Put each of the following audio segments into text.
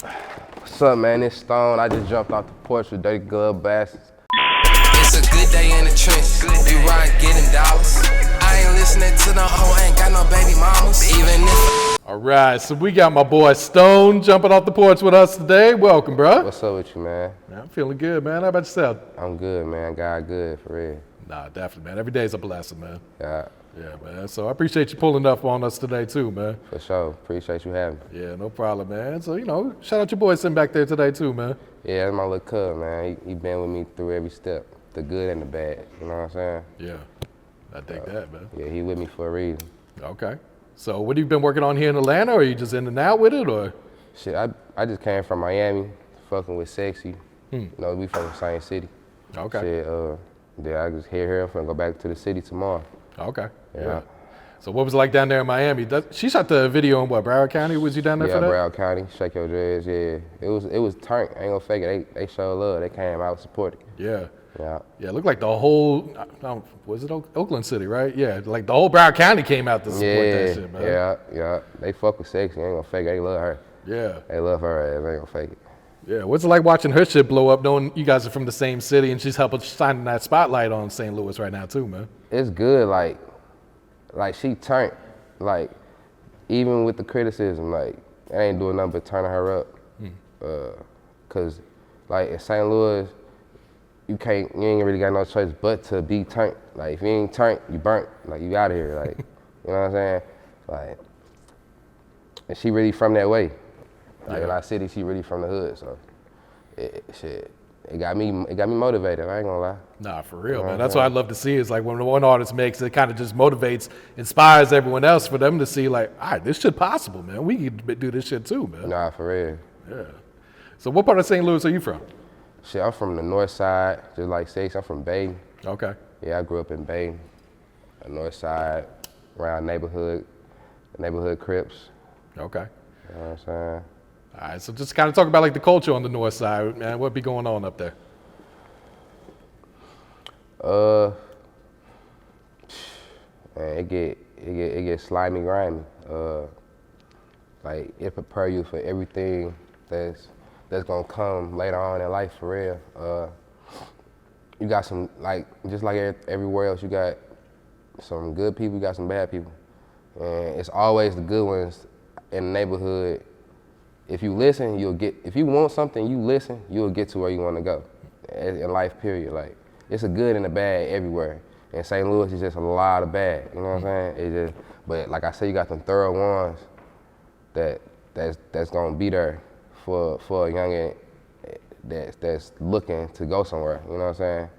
What's up, man? It's Stone. I just jumped off the porch with dirty glove bastards. It's a good day in the trenches. We ride getting dollars. I ain't listening to no hoe, ain't got no baby mamas. Even if. All right, so we got my boy Stone jumping off the porch with us today. Welcome, bro. What's up with you, man? I'm feeling good, man. How about yourself? I'm good, man. God good, for real. Nah, definitely, man. Every day's a blessing, man. Yeah, Yeah, man. So I appreciate you pulling up on us today, too, man. for sure. Appreciate you having me. Yeah, no problem, man. So, shout out your boy sitting back there today, too, man. Yeah, that's my little cub, man. He been with me through every step, the good and the bad. You know what I'm saying? Yeah, I dig that, man. Yeah, he with me for a reason. Okay. So what have you been working on here in Atlanta, or are you just in and out with it, or? Shit, I just came from Miami, fucking with Sexyy. You know, we from the same city. Okay. Shit, yeah, I just here. I'm finna go back to the city tomorrow. Okay. Yeah. So what was it like down there in Miami? She shot the video in what, Broward County? Was you down there Yeah, for that? Broward County, shake your dreads, yeah. It was turned, I ain't gonna fake it. They showed love, they came out supported. Yeah. Yeah. Yeah, it looked like the whole, was it Oakland City, right? Yeah, like the whole Broward County came out to support that shit, man. Yeah. They fuck with Sexy, ain't gonna fake it. They love her. Yeah. They love her ass, they ain't gonna fake it. Yeah, what's it like watching her shit blow up, knowing you guys are from the same city and she's helping shine that spotlight on St. Louis right now too, man? It's good, like she turned, like, even with the criticism, like, I ain't doing nothing but turning her up. Cause, like, in St. Louis, you ain't really got no choice but to be turned. Like, if you ain't turned, you burnt. Like, you out of here, like, you know what I'm saying? Like, and she really from that way. Like, in our city, she really from the hood, so it got me motivated, I ain't gonna lie. Nah, for real, man. That's what I love to see is like when one artist makes it, kind of just motivates, inspires everyone else for them to see like, all right, this shit possible, man. We can do this shit too, man. Nah, for real. Yeah. So what part of St. Louis are you from? Shit, I'm from the Northside, just like Sexy. I'm from Bay. Okay. Yeah, I grew up in Bay, the Northside, around neighborhood Crips. Okay. You know what I'm saying? All right, so just kind of talk about like the culture on the north side, man. What be going on up there? Man, it get slimy, grimy. Like it prepare you for everything that's gonna come later on in life, for real. You got some, like, just like everywhere else, you got some good people, you got some bad people. And it's always the good ones in the neighborhood. If you listen, if you want something, you listen, you'll get to where you wanna go in life, period. Like, it's a good and a bad everywhere. In St. Louis, it's just a lot of bad, you know what I'm saying? But like I said, you got them thorough ones that's gonna be there for a youngin' that's looking to go somewhere, you know what I'm saying?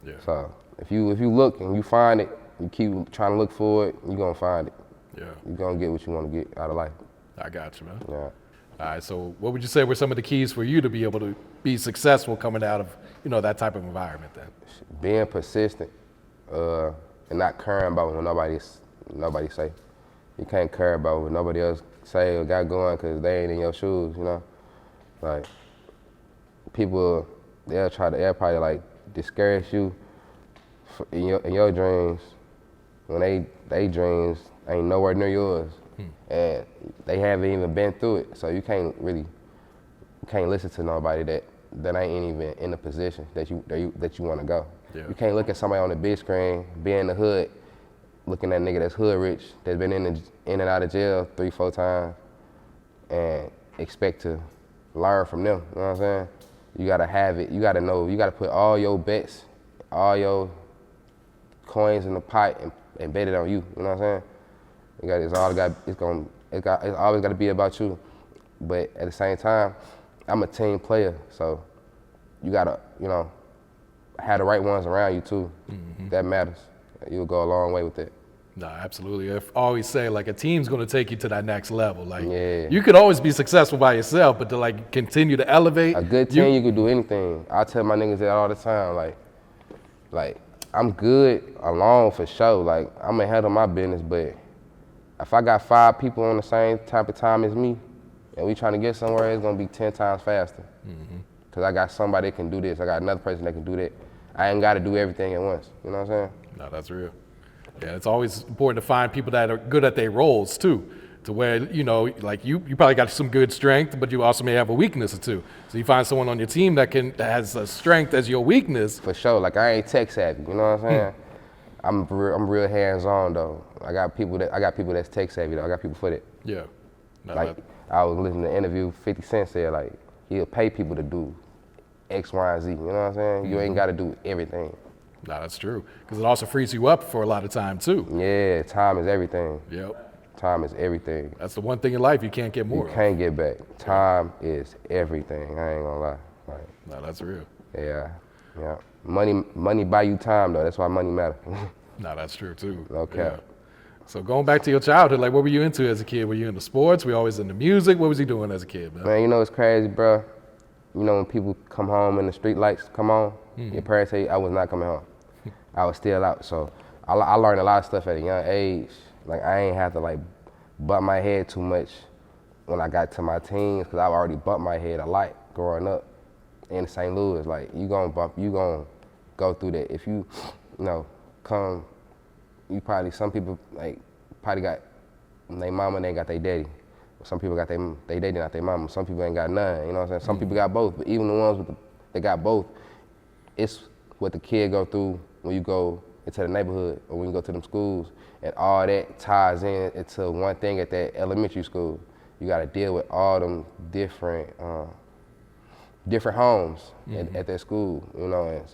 Yeah. So if you look and you find it, you keep trying to look for it, you're gonna find it. Yeah. You're gonna get what you wanna get out of life. I got you, man. Yeah. All right, so what would you say were some of the keys for you to be able to be successful coming out of, that type of environment then? Being persistent, and not caring about what nobody say. You can't care about what nobody else say or got going because they ain't in your shoes, you know? Like, people, they'll probably like discourage you in your dreams when they dreams ain't nowhere near yours. And they haven't even been through it, so you can't listen to nobody that ain't even in the position that you want to go. Yeah. You can't look at somebody on the big screen, be in the hood, looking at a nigga that's hood rich, that's been in and out of jail 3-4 times, and expect to learn from them. You know what I'm saying? You gotta have it. You gotta know. You gotta put all your bets, all your coins in the pot and bet it on you. You know what I'm saying? It's always got to be about you. But at the same time, I'm a team player, so you gotta, have the right ones around you too. Mm-hmm. That matters. You'll go a long way with it. No, absolutely. I always say like a team's going to take you to that next level. Like Yeah. you could always be successful by yourself, but to like continue to elevate. A good team, you could do anything. I tell my niggas that all the time. Like I'm good alone for sure. Like I'm gonna handle my business, but if I got 5 people on the same type of time as me, and we trying to get somewhere, it's gonna be 10 times faster. Mm-hmm. Cause I got somebody that can do this. I got another person that can do that. I ain't gotta do everything at once. You know what I'm saying? No, that's real. Yeah, it's always important to find people that are good at their roles too. to where, like you probably got some good strength, but you also may have a weakness or two. So you find someone on your team that has a strength as your weakness. For sure. Like, I ain't tech savvy, you know what I'm saying? I'm real hands-on, though. I got people that's tech savvy, though. I got people for that. Yeah. No, Like, I was listening to an interview, 50 Cent said, like, he'll pay people to do X, Y, and Z, you know what I'm saying? You ain't got to do everything. No, that's true. Because it also frees you up for a lot of time, too. Yeah, time is everything. Yep. Time is everything. That's the one thing in life you can't get more You can't get back. Time is everything. I ain't gonna lie. Like, No, that's real. yeah. Money buy you time though. That's why money matter. No, that's true too. Okay. Yeah. So going back to your childhood, like what were you into as a kid? Were you into sports? Were you always into music? What was you doing as a kid, man? Man, you know it's crazy, bro. You know when people come home and the street lights come on, your parents say I was not coming home. I was still out. So I learned a lot of stuff at a young age. Like I ain't have to like butt my head too much when I got to my teens, cause I've already bumped my head a lot growing up in St. Louis. Like you gonna go through that. If you come, you probably, some people like probably got their mama and they got their daddy. Some people got their daddy, not their mama. Some people ain't got none, you know what I'm saying? Some people got both, but even the ones that got both, it's what the kid go through when you go into the neighborhood or when you go to them schools, and all that ties into one thing at that elementary school. You gotta deal with all them different homes at that school, you know, and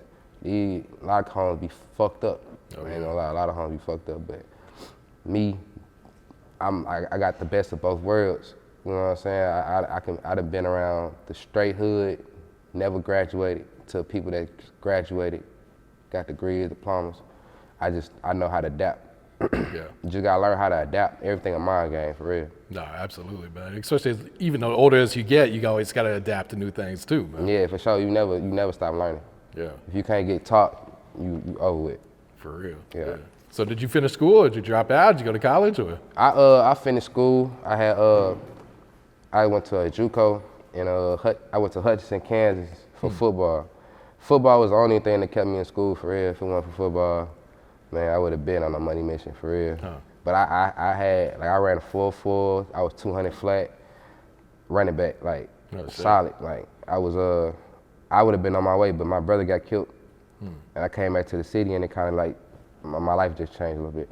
a lot of homes be fucked up. Oh, I ain't gonna lie, a lot of homes be fucked up, but me, I got the best of both worlds. You know what I'm saying? I'd have been around the straight hood, never graduated, to people that graduated, got degrees, diplomas. I know how to adapt. Yeah. You just gotta learn how to adapt. Everything a mind game, for real. No, absolutely, man. Especially even though older as you get, you always gotta adapt to new things too, man. Yeah, for sure. You never stop learning. Yeah. If you can't get taught, you over with. For real. Yeah. So did you finish school or did you drop out? Did you go to college or? I finished school. I went to a JUCO and I went to Hutchinson, Kansas for football. Football was the only thing that kept me in school, for real. If it weren't for football, man, I would have been on a money mission, for real. Huh. But I ran a 4.4. I was 200 flat, running back, like solid. Like I would have been on my way, but my brother got killed, and I came back to the city, and it kind of like my life just changed a little bit.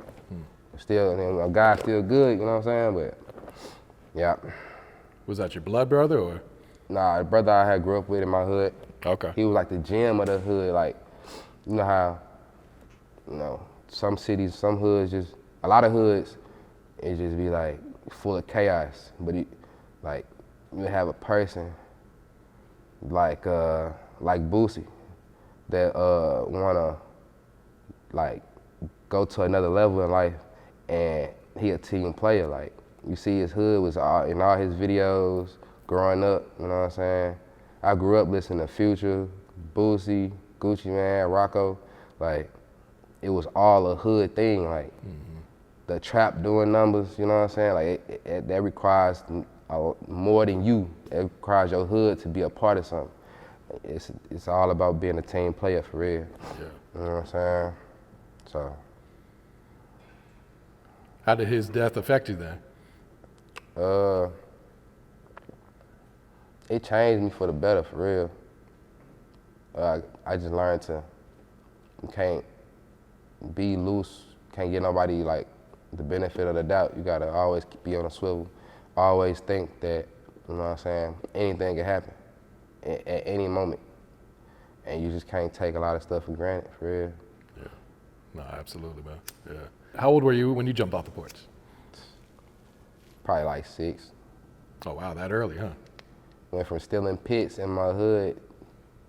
Still, God's still good, you know what I'm saying? But yeah. Was that your blood brother or? Nah, the brother I had grew up with in my hood. Okay. He was like the gem of the hood. Like, you know how, some cities, some hoods, just a lot of hoods, it just be like full of chaos. But you have a person like Boosie that wanna like go to another level in life, and he a team player. Like you see, his hood was in all his videos growing up. You know what I'm saying? I grew up listening to Future, Boosie, Gucci Man, Rocco. Like, it was all a hood thing. Like, the trap doing numbers, you know what I'm saying? Like, that requires more than you. It requires your hood to be a part of something. It's all about being a team player, for real. Yeah. You know what I'm saying? So. How did his death affect you then? It changed me for the better, for real. I just learned you can't be loose, can't get nobody like the benefit of the doubt. You gotta always be on a swivel. Always think that, you know what I'm saying, anything can happen at any moment. And you just can't take a lot of stuff for granted, for real. Yeah. No, absolutely, man. Yeah. How old were you when you jumped off the porch? Probably like 6. Oh, wow, that early, huh? Went from stealing pits in my hood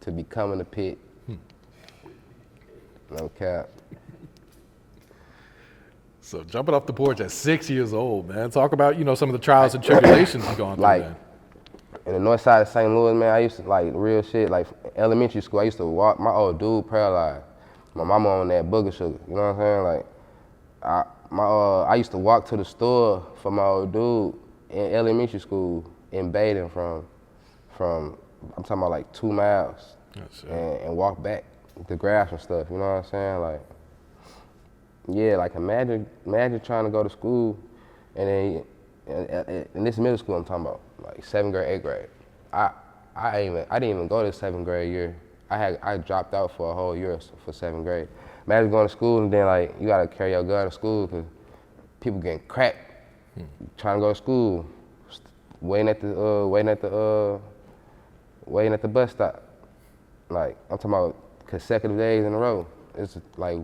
to becoming a pit. No cap. So jumping off the porch at 6 years old, man. Talk about, some of the trials and tribulations you've gone through, like, man. In the north side of St. Louis, man, I used to, like, real shit, like, elementary school, I used to walk, my old dude paralyzed. My mama on that booger sugar, you know what I'm saying? Like, I used to walk to the store for my old dude in elementary school in Baden from I'm talking about like 2 miles, and walk back to grab some stuff, you know what I'm saying? Like, yeah, like imagine trying to go to school and then in this middle school I'm talking about, like 7th grade, 8th grade. I didn't even go to 7th grade year. I dropped out for a whole year for 7th grade. Imagine going to school and then like you gotta carry your gun to school because people getting cracked, trying to go to school, waiting at the bus stop. Like I'm talking about consecutive days in a row. It's like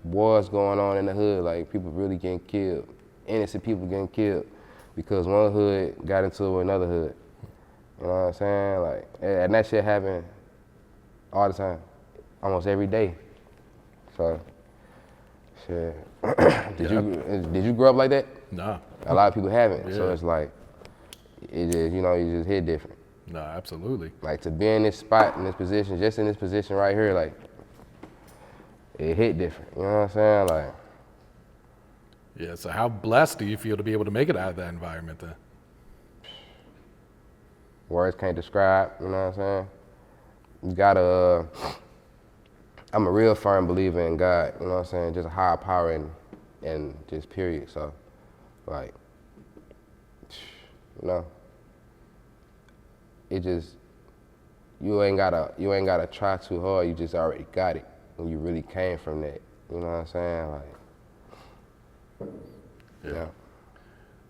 wars going on in the hood, like people really getting killed, innocent people getting killed because one hood got into another hood. You know what I'm saying? Like, and that shit happen all the time, almost every day. So, shit. Did you grow up like that? Nah. A lot of people haven't. Yeah. So it's like, it just, you just hit different. No, absolutely. Like to be in this spot, in this position, just in this position right here, like, it hit different. You know what I'm saying? Like. Yeah, so how blessed do you feel to be able to make it out of that environment then? Words can't describe, you know what I'm saying? You gotta, I'm a real firm believer in God, you know what I'm saying? Just a higher power and just period. So, like, you know, it just, you ain't gotta try too hard, you just already got it. And you really came from that, you know what I'm saying? Like, yeah.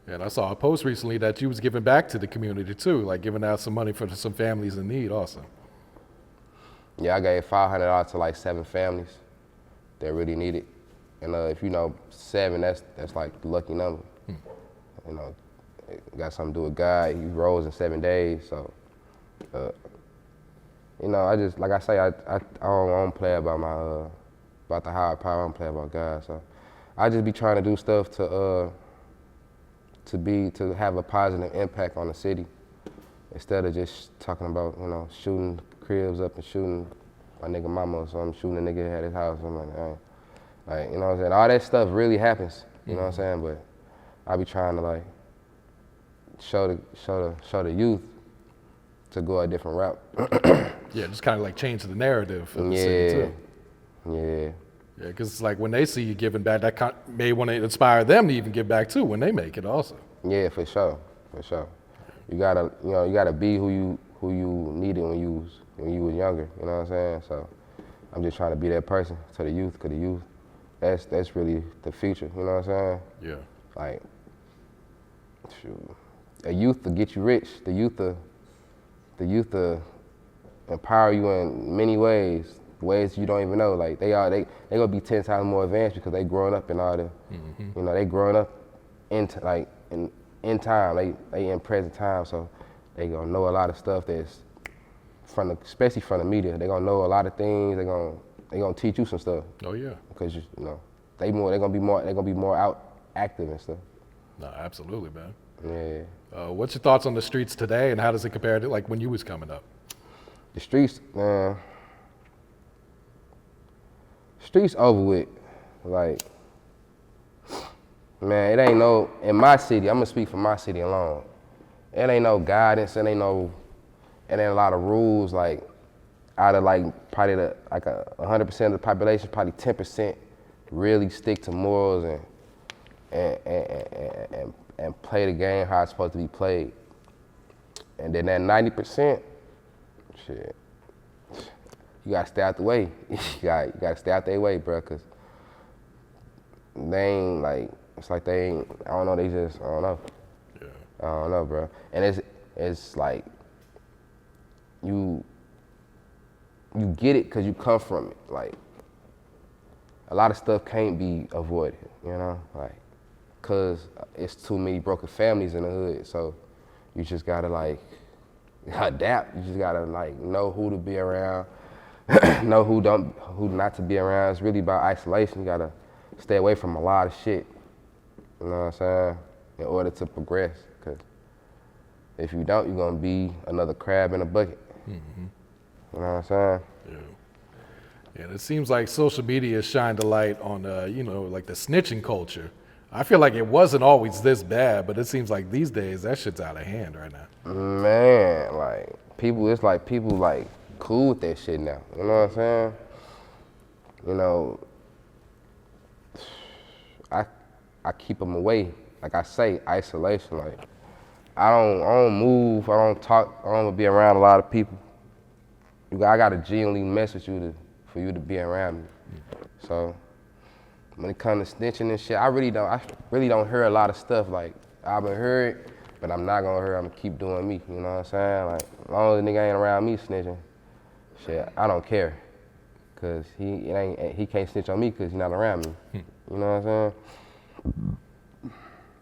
And I saw a post recently that you was giving back to the community too, like giving out some money for some families in need also. Yeah, I gave $500 to like 7 families that really need it. And if you know 7, that's like the lucky number. You know, it got something to do with God. He rose in 7 days, so. You know, I just, like I say, I don't play about about the higher power. I don't play about God. So I just be trying to do stuff to have a positive impact on the city, instead of just talking about, you know, shooting cribs up and shooting my nigga mama or something, shooting a nigga at his house. I'm like, like, you know what I'm saying? All that stuff really happens. You know what I'm saying? But I be trying to like show the youth to go a different route. Yeah, just kind of like change the narrative of the city too. Yeah. Yeah, because it's like when they see you giving back, that may want to inspire them to even give back too when they make it also. Yeah, for sure. You gotta be who you needed when you was younger. You know what I'm saying? So I'm just trying to be that person to the youth, cause the youth, that's really the future. You know what I'm saying? Yeah. Like, shoot, a youth to get you rich. The youth to empower you in many ways you don't even know. Like they gonna be 10 times more advanced because they growing up in all the, you know, they growing up in time. They in present time, so they gonna know a lot of stuff that's especially from the media. They gonna know a lot of things. They gonna teach you some stuff. Oh yeah. Because you know they gonna be more out active and stuff. No, absolutely, man. Yeah. What's your thoughts on the streets today, and how does it compare to like when you was coming up? The streets, man. Streets over with. Like, man, it ain't no, in my city, I'm gonna speak for my city alone. It ain't no guidance, it ain't a lot of rules, like, out of like, probably 100% of the population, probably 10% really stick to morals and play the game how it's supposed to be played. And then that 90%, shit, you gotta stay out the way. You gotta stay out their way, bro, cause they ain't like, it's like they ain't, I don't know, they just, I don't know. Yeah. I don't know, bro. And it's like, you get it cause you come from it. Like, a lot of stuff can't be avoided, you know? Like, cause it's too many broken families in the hood, so you just gotta like, adapt. You just gotta like know who to be around, know who not to be around. It's really about isolation. You gotta stay away from a lot of shit. You know what I'm saying? In order to progress, cause if you don't, you're gonna be another crab in a bucket. You know what I'm saying? Yeah. And it seems like social media has shined a light on, you know, like the snitching culture. I feel like it wasn't always this bad, but it seems like these days that shit's out of hand right now. Man, like people like cool with that shit now. You know what I'm saying? You know, I keep them away. like I say, isolation. Like I don't move, I don't talk, I don't be around a lot of people. I gotta genuinely mess with you for you to be around me. So when it comes to snitching and shit, I really don't hear a lot of stuff. Like I've been heard, but I'm not gonna hear. I'm gonna keep doing me. You know what I'm saying? Like as long as the nigga ain't around me snitching, shit, I don't care. Cause he can't snitch on me cause he's not around me. You know what I'm saying?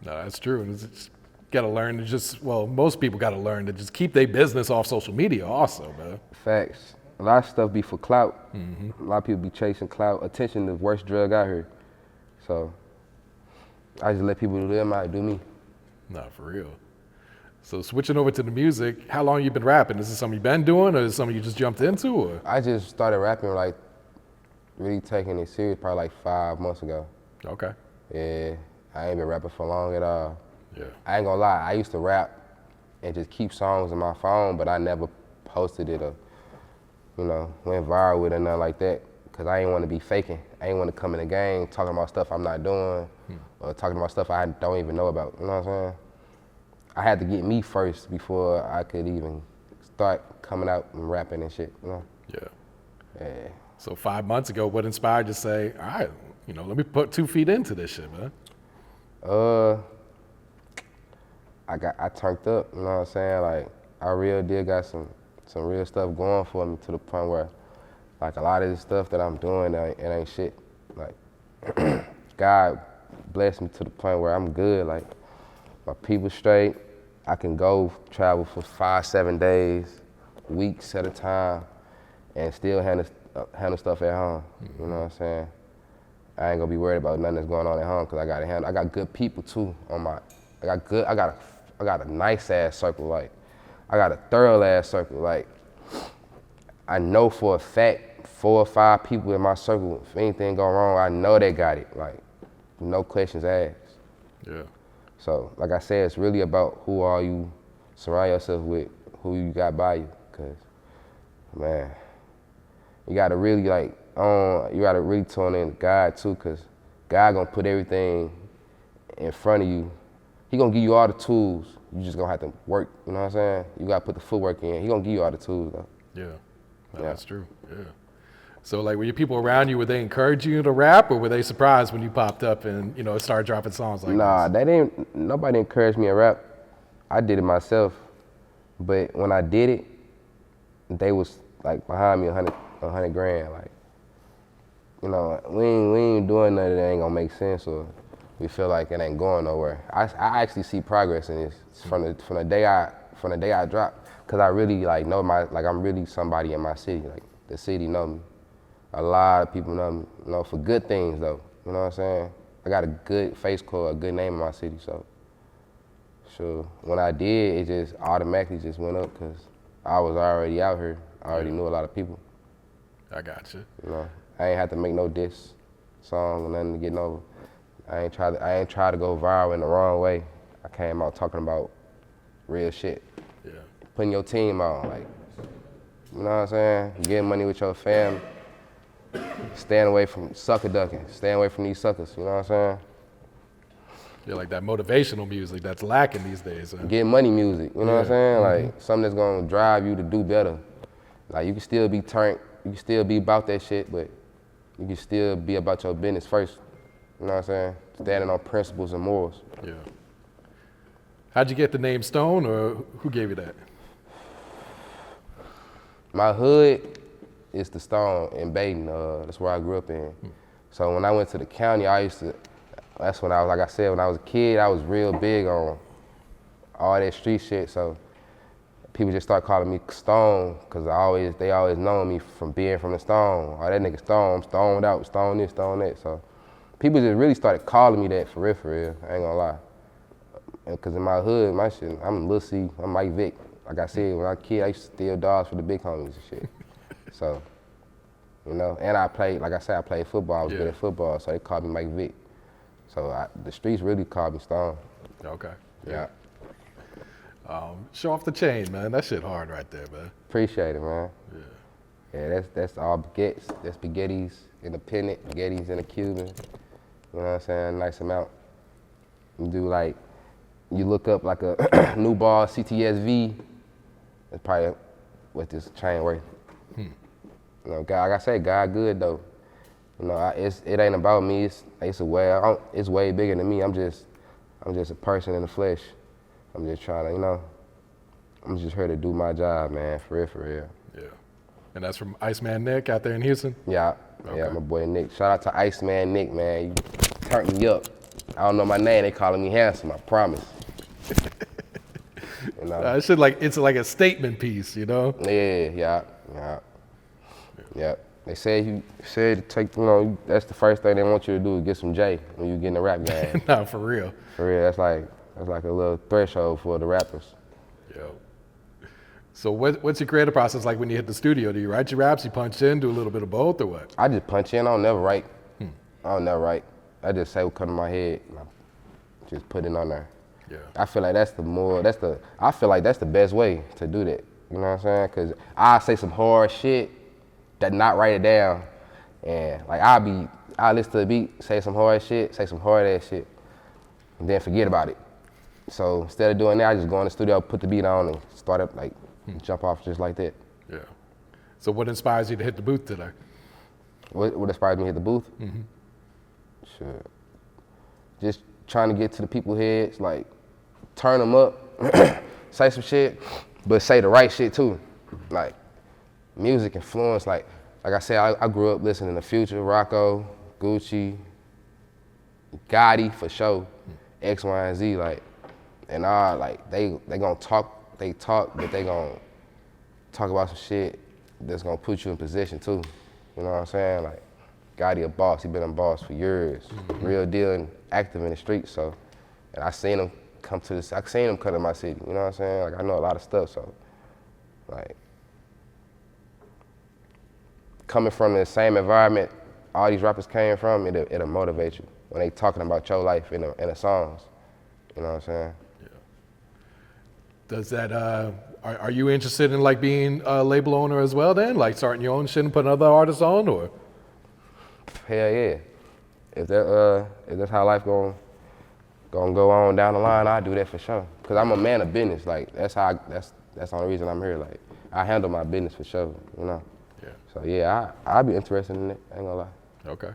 No, that's true. And it's gotta learn to most people gotta learn to just keep their business off social media also, man. Facts. A lot of stuff be for clout. A lot of people be chasing clout. Attention, the worst drug out here. So I just let people do them, I do me. No, for real. So switching over to the music, how long you been rapping? Is this something you've been doing, or is it something you just jumped into? Or? I just started rapping, like really taking it serious probably like 5 months ago. Okay. Yeah, I ain't been rapping for long at all. Yeah. I ain't gonna lie, I used to rap and just keep songs in my phone, but I never posted it or, went viral with it or nothing like that. Cause I ain't wanna be faking. I ain't wanna come in the game talking about stuff I'm not doing or talking about stuff I don't even know about, you know what I'm saying? I had to get me first before I could even start coming out and rapping and shit, you know? Yeah. Yeah. So 5 months ago, what inspired you to say, all right, let me put 2 feet into this shit, man? I turned up, you know what I'm saying? Like, I really did got some real stuff going for me to the point where, like, a lot of this stuff that I'm doing, it ain't shit. Like, God blessed me to the point where I'm good. Like, my people straight. I can go travel for 5-7 days, weeks at a time, and still handle stuff at home. You know what I'm saying? I ain't gonna be worried about nothing that's going on at home because I got to handle. I got good people too on my. I got a nice ass circle. Like, I got a thorough ass circle. Like, I know for a fact 4 or 5 people in my circle. If anything go wrong, I know they got it. Like, no questions asked. Yeah. So, like I said, it's really about who all you surround yourself with, who you got by you. Cause, man, you gotta really you gotta really tune in to God too, cause God gonna put everything in front of you. He gonna give you all the tools. You just gonna have to work. You know what I'm saying? You gotta put the footwork in. He gonna give you all the tools though. Yeah, no, Yeah. That's true. Yeah. So, like, were your people around you, would they encourage you to rap, or were they surprised when you popped up and, started dropping songs like Nah, this? nobody encouraged me to rap. I did it myself. But when I did it, they was like behind me $100 grand. Like, we ain't doing nothing that ain't gonna make sense or we feel like it ain't going nowhere. I actually see progress in this from the day I dropped, cause I really know I'm really somebody in my city. Like, the city know me. A lot of people know me, for good things though. You know what I'm saying? I got a good face call, a good name in my city, so sure. When I did, it just automatically just went up because I was already out here. I already knew a lot of people. I got you. I ain't had to make no diss song or nothing to get over. I ain't try to go viral in the wrong way. I came out talking about real shit. Yeah. Putting your team on, like, you know what I'm saying? Getting money with your family. Staying away from sucker ducking. Staying away from these suckers, you know what I'm saying? Yeah, like that motivational music that's lacking these days. Huh? Get money music, you know what I'm saying? Like, something that's gonna drive you to do better. Like, you can still be turned, you can still be about that shit, but you can still be about your business first. You know what I'm saying? Standing on principles and morals. Yeah. How'd you get the name Stone, or who gave you that? My hood is the Stone in Baden. That's where I grew up in. So when I went to the county, that's when I was, like I said, when I was a kid, I was real big on all that street shit. So people just start calling me Stone, cause they always known me from being from the Stone. Oh, that nigga Stone, I'm stoned out, stone this, stone that. So people just really started calling me that for real. I ain't gonna lie. Cause in my hood, my shit, I'm Lil C, I'm Mike Vick. Like I said, when I was a kid, I used to steal dogs for the big homies and shit. So, and I played, like I said, I played football. I was good at football, so they called me Mike Vick. So the streets really called me Stone. Okay. Yeah. Show off the chain, man. That shit hard right there, man. Appreciate it, man. Yeah. Yeah, that's all baguettes. That's spaghettis independent, spaghettis in a Cuban. You know what I'm saying? Nice amount. You do like, you look up like a new ball CTSV. That's probably what this chain worth. You know, God, like I said, God good though. You know, it ain't about me. It's way bigger than me. I'm just a person in the flesh. I'm just trying to, you know, I'm just here to do my job, man, for real, for real. Yeah. And that's from Iceman Nick out there in Houston? Yeah, Okay. yeah, my boy Nick. Shout out to Iceman Nick, man. You turned me up. I don't know my name. They calling me handsome. I promise. You know? It's like a statement piece, you know? Yeah. They said to take, you know, that's the first thing they want you to do is get some J when you get in the rap game. Nah, for real. For real, that's like a little threshold for the rappers. Yo. So what's your creative process like when you hit the studio? Do you write your raps, you punch in, do a little bit of both, or what? I just punch in. I don't never write. I just say what comes to my head. And I just put it on there. Yeah. I feel like that's the best way to do that. You know what I'm saying? Cause I say some hard shit that not write it down, and like I listen to the beat, say some hard shit, say some hard ass shit, and then forget about it. So instead of doing that, I just go in the studio, put the beat on, and start up like jump off just like that. Yeah. So what inspires you to hit the booth today? What inspires me to hit the booth? Sure. Just trying to get to the people's heads, like turn them up, say some shit, but say the right shit too. Like music influence, like I said, I grew up listening to Future, Rocco, Gucci, Gotti for sure, X, Y, and Z, like, and all like they gonna talk, but they gonna talk about some shit that's gonna put you in position too. You know what I'm saying? Like Gotti a boss, he been a boss for years, real deal and active in the streets. So, and I seen him come to my city. You know what I'm saying? Like I know a lot of stuff, so like coming from the same environment all these rappers came from, it'll motivate you when they talking about your life in the songs. You know what I'm saying? Yeah. Does that, are you interested in like being a label owner as well then? Like starting your own shit and putting other artists on, or? Hell yeah. If that's how life gonna go on down the line, I'll do that for sure. Cause I'm a man of business. Like that's the only reason I'm here. Like I handle my business for sure, you know? Yeah. So yeah, I'll be interested in it, I ain't gonna lie. Okay.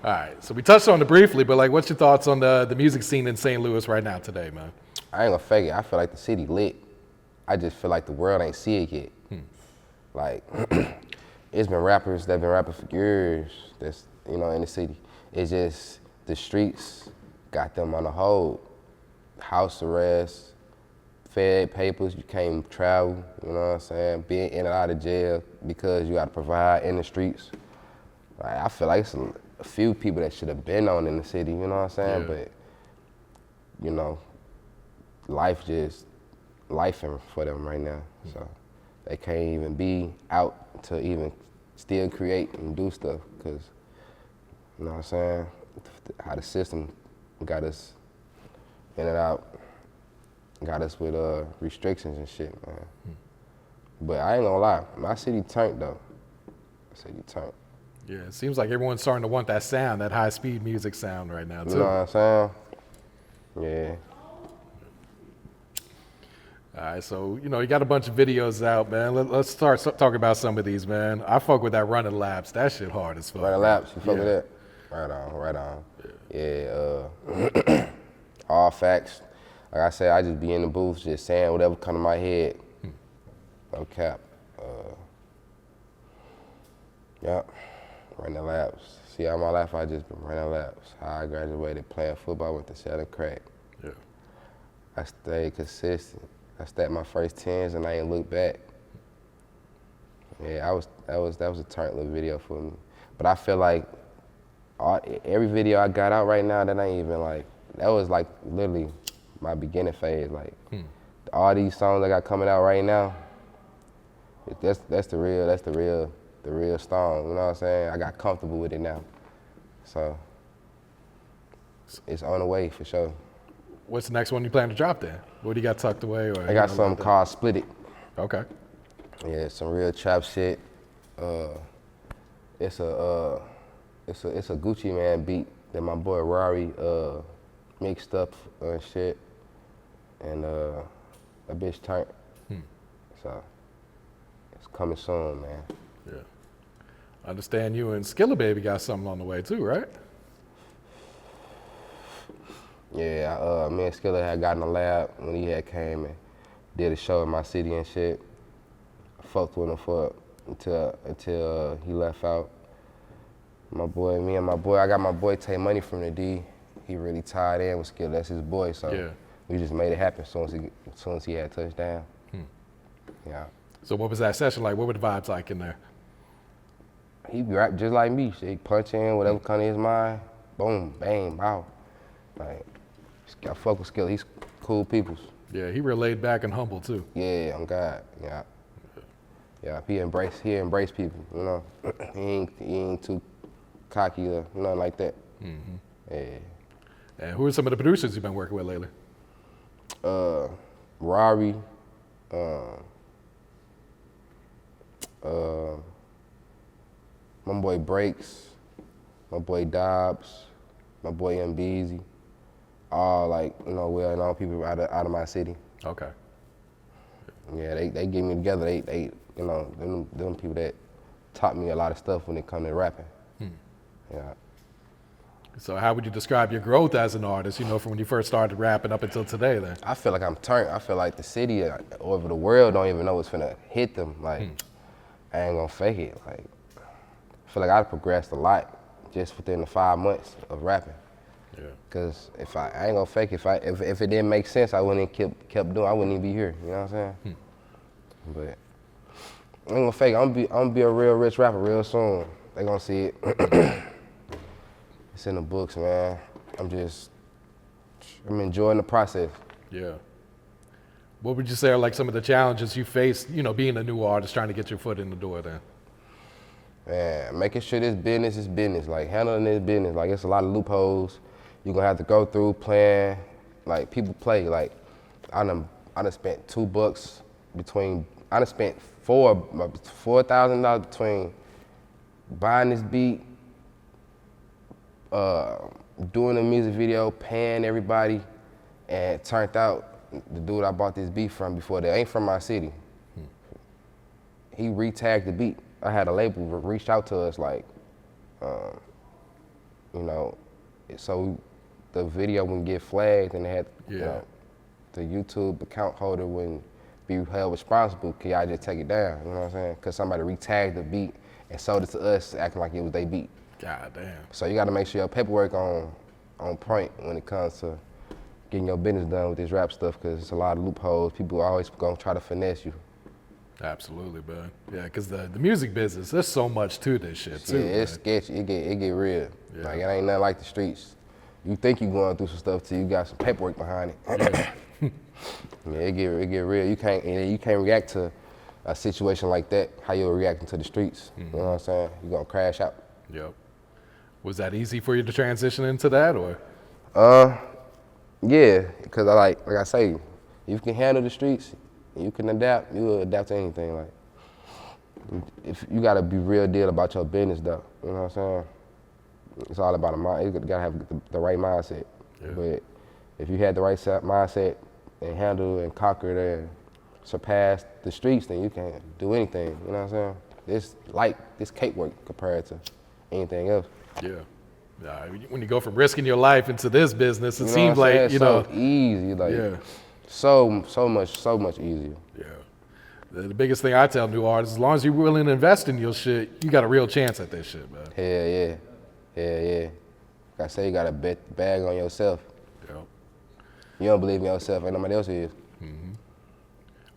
All right, so we touched on it briefly, but like what's your thoughts on the music scene in St. Louis right now today, man? I ain't gonna fake it, I feel like the city lit. I just feel like the world ain't see it yet. Like, it's been rappers that been rapping for years that's, you know, in the city. It's just the streets got them on the hold. House arrest, Fed papers, you can't travel, you know what I'm saying? Being in and out of jail because you gotta provide in the streets. Like, I feel like it's a few people that should have been on in the city, you know what I'm saying? Yeah. But, you know, life for them right now. So they can't even be out to even still create and do stuff because, you know what I'm saying? How the system got us in and out, got us with restrictions and shit, man. But I ain't gonna lie, my city turned though. My city turned. Yeah, it seems like everyone's starting to want that sound, that high-speed music sound right now, too. You know what I'm saying? Yeah. All right, so, you know, you got a bunch of videos out, man. Let's start talking about some of these, man. I fuck with that running laps. That shit hard as fuck. Running laps, you fuck with that? Right on. Yeah, all facts. Like I said, I just be in the booth just saying whatever come to my head. No cap. Yep, running laps. See, all my life I just been running laps. How I graduated playing football, went to selling crack. Yeah. I stayed consistent. I stacked my first 10s and I ain't looked back. Yeah, that was a turn little video for me. But I feel like every video I got out right now, that ain't even like, that was like literally my beginning phase. Like all these songs I got coming out right now, that's the real song. You know what I'm saying? I got comfortable with it now, so it's on the way for sure. What's the next one you plan to drop then? What do you got tucked away? Or I got something called Split It. Okay. Yeah, some real trap shit. It's a Gucci Man beat that my boy Rari mixed up and shit, and a bitch turned. So it's coming soon, man. Yeah. I understand you and Skilla Baby got something on the way too, right? Yeah, me and Skilla had got in the lab when he had came and did a show in my city and shit. I fucked with him for until he left out. Me and my boy, I got my boy Tay Money from the D. He really tied in with Skilla. That's his boy, so we just made it happen as soon as he had touchdown. Yeah. So what was that session like? What were the vibes like in there? He rap just like me. He punch in whatever come to his mind. Boom, bang, bow. Like, I fuck with Skilla. He's cool peoples. Yeah, he real laid back and humble too. Yeah, I'm God. Yeah. He embrace people. You know, he ain't too cocky or nothing like that. Yeah. And who are some of the producers you've been working with lately? Rari. My boy Breaks, my boy Dobbs, my boy Mbeezy, all like, you know, well-known people out of my city. Okay. Yeah, they get me together. They you know, them people that taught me a lot of stuff when it come to rapping. Yeah. So how would you describe your growth as an artist, you know, from when you first started rapping up until today then? I feel like I'm turned. I feel like the city over the world don't even know what's finna hit them. Like, I ain't gonna fake it. Like, I feel like I've progressed a lot just within the 5 months of rapping. Yeah. Cause if I ain't gonna fake it, if it didn't make sense, I wouldn't kept doing. I wouldn't even be here. You know what I'm saying? But I ain't gonna fake it. I'm gonna be a real rich rapper real soon. They gonna see it. It's in the books, man. I'm enjoying the process. Yeah. What would you say are like some of the challenges you faced, you know, being a new artist, trying to get your foot in the door then? Man, making sure this business is business, like handling this business. Like, it's a lot of loopholes you're gonna have to go through playing. Like, people play, like, I done spent $2 between, I done spent $4,000 between buying this beat, doing a music video, paying everybody, and it turned out the dude I bought this beat from before that ain't from my city. He re-tagged the beat. I had a label reach out to us like, you know, so the video wouldn't get flagged and they had, you know, the YouTube account holder wouldn't be held responsible. Could y'all just take it down? You know what I'm saying? Because somebody re-tagged the beat and sold it to us acting like it was their beat. God damn. So you got to make sure your paperwork on point when it comes to getting your business done with this rap stuff, because it's a lot of loopholes. People are always gonna try to finesse you. Absolutely, bud. Yeah, because the music business, there's so much to this shit too. Yeah, it's sketchy. It get real. Yeah. Like, it ain't nothing like the streets. You think you going through some stuff till you got some paperwork behind it. Yeah, it get real. You can't react to a situation like that how you're reacting to the streets. You know what I'm saying? You gonna crash out. Yep. Was that easy for you to transition into that, or? Yeah, because like I say, if you can handle the streets, you can adapt. You will adapt to anything. Like, if you gotta be real deal about your business, though. You know what I'm saying? It's all about a mind. You gotta have the right mindset. Yeah. But if you had the right mindset and handle and conquer and surpass the streets, then you can do anything. You know what I'm saying? This cake work compared to anything else. Yeah. When you go from risking your life into this business, it seems what I'm like, saying? you know. So easy, like, Yeah. so much easier. Yeah. The biggest thing I tell new artists, as long as you're willing to invest in your shit, you got a real chance at this shit, man. Hell yeah. Like I say, you gotta bet the bag on yourself. Yep. You don't believe in yourself, ain't nobody else is.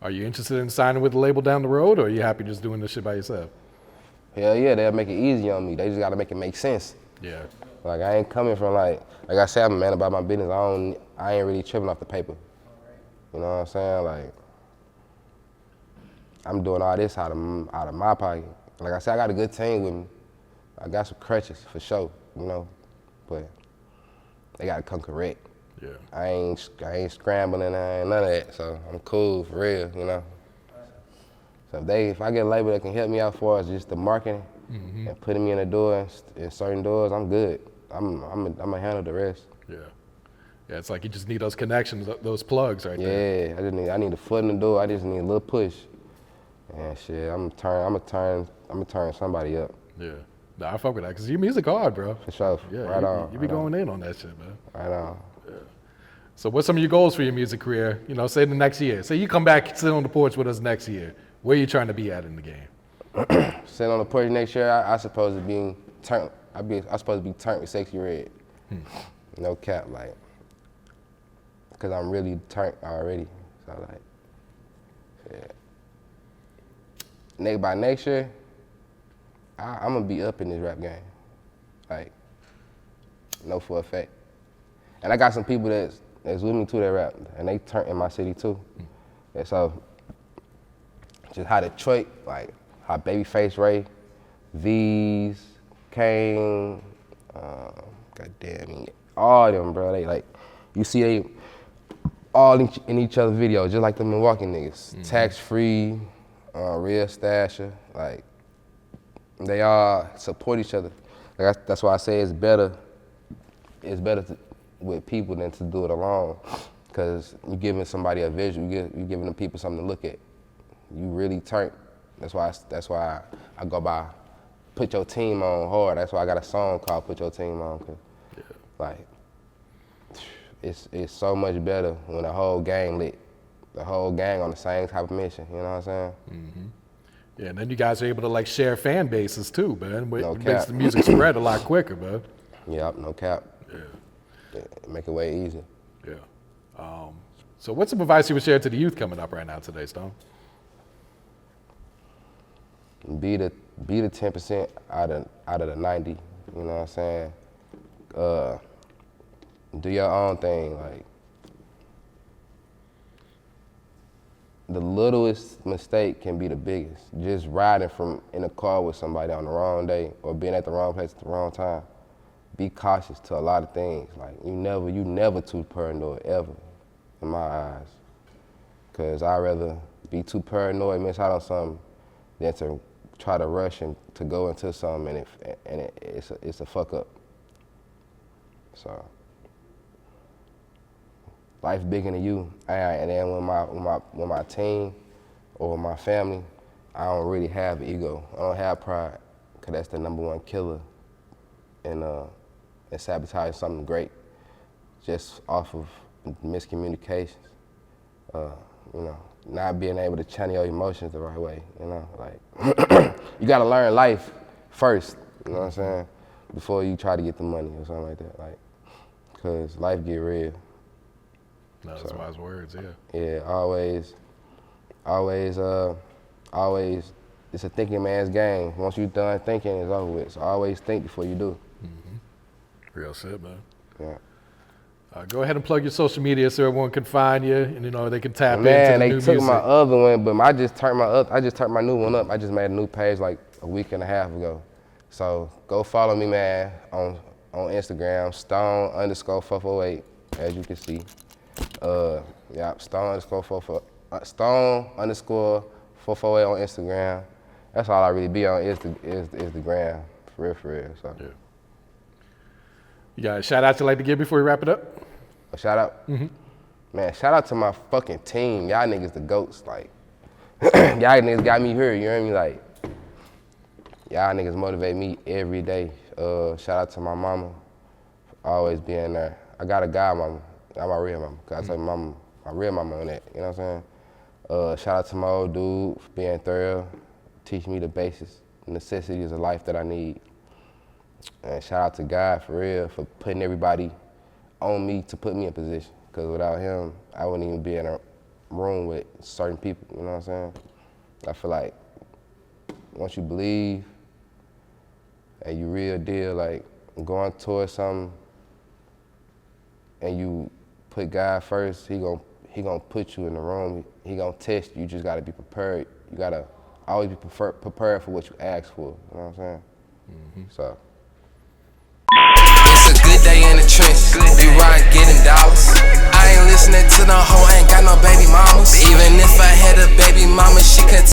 Are you interested in signing with the label down the road, or are you happy just doing this shit by yourself? Hell yeah, they'll make it easy on me. They just gotta make it make sense. Yeah. Like, I ain't coming from like I said, I'm a man about my business. I ain't really tripping off the paper. You know what I'm saying? Like, I'm doing all this out of my pocket. Like I said, I got a good team with me. I got some crutches for sure, you know, but they gotta come correct. Yeah. I ain't scrambling, I ain't none of that. So I'm cool for real, you know. So if I get a label that can help me out for us, just the marketing and putting me in the door in certain doors, I'm good. I'm gonna handle the rest. Yeah. Yeah, it's like you just need those connections, those plugs right there. Yeah, I need a foot in the door. I just need a little push. And shit, I'm gonna turn somebody up. Yeah. Nah, I fuck with that because your music hard, bro. For sure. Yeah, Right on. You be going in on that shit, man. Right on. So what's some of your goals for your music career? You know, say the next year. Say you come back, sit on the porch with us next year. Where are you trying to be at in the game? Sitting on the porch next year, I supposed to be turned. I supposed to be turned with Sexyy Red. No cap, like, cause I'm really turned already. So like, yeah. By next year, I'm gonna be up in this rap game. Like, no for a fact. And I got some people that's with me too that rap, and they turn in my city too. And so, just how Detroit, like, how Babyface Ray, V's, Kane, goddamn, all them, bro. They like, you see they all in each other's videos, just like the Milwaukee niggas. Tax free, real stasher, like, they all support each other. Like, that's why I say it's better with people than to do it alone, because you're giving somebody a vision, you're giving them people something to look at. You really turn. That's why I go by Put Your Team On hard. That's why I got a song called Put Your Team On. Cause like, it's so much better when the whole gang lit, the whole gang on the same type of mission. You know what I'm saying? Mm-hmm. Yeah, and then you guys are able to like share fan bases too, man. No It cap. makes the music spread a lot quicker, man. Yep, no cap. Yeah. Make it way easier. Yeah. So what's some advice you would share to the youth coming up right now today, Stone? Be the 10% out of the 90. You know what I'm saying? Do your own thing. Like, the littlest mistake can be the biggest. Just riding in a car with somebody on the wrong day or being at the wrong place at the wrong time. Be cautious to a lot of things. Like, you never too paranoid ever, in my eyes. Cause I'd rather be too paranoid, miss out on something, than to try to rush and to go into something and it's a fuck up. So, life bigger than you. And then with my team or my family, I don't really have ego. I don't have pride, cause that's the #1 killer in sabotaging something great, just off of miscommunications. You know, not being able to channel your emotions the right way. You know, like, you gotta learn life first. You know what I'm saying? Before you try to get the money or something like that. Like, cause life get real. No, that's wise words, yeah. Yeah, always, it's a thinking man's game. Once you're done thinking, it's over with. So always think before you do. Real shit, man. Yeah. Go ahead and plug your social media so everyone can find you and, you know, they can tap into Man, the they new took music. my other one, but I just turned my new one up. I just made a new page like a week and a half ago. So go follow me, man, on Instagram, Stone_448, as you can see. Yeah, Stone_448 on Instagram. That's all I really be on is the gram, for real. So. Yeah. You got a shout out you'd like to give before we wrap it up? A shout out? Man, shout out to my fucking team. Y'all niggas the GOATs. Like, y'all niggas got me here, you hear me? Like, y'all niggas motivate me every day. Shout out to my mama for always being there. I got a god mama, not my real mama. Cause I tell my real mama on that, you know what I'm saying? Shout out to my old dude for being thorough, teaching me the basics, necessities of life that I need. And shout out to God, for real, for putting everybody on me to put me in position. Because without him, I wouldn't even be in a room with certain people, you know what I'm saying? I feel like once you believe and you real deal, like going towards something and you put God first, he gonna put you in the room, he gonna test you. You just gotta be prepared. You gotta always be prepared for what you ask for, you know what I'm saying? So. It's a good day in the trench. We ride getting dollars. I ain't listening to no hoe, ain't got no baby mamas. Even if I had a baby mama, she could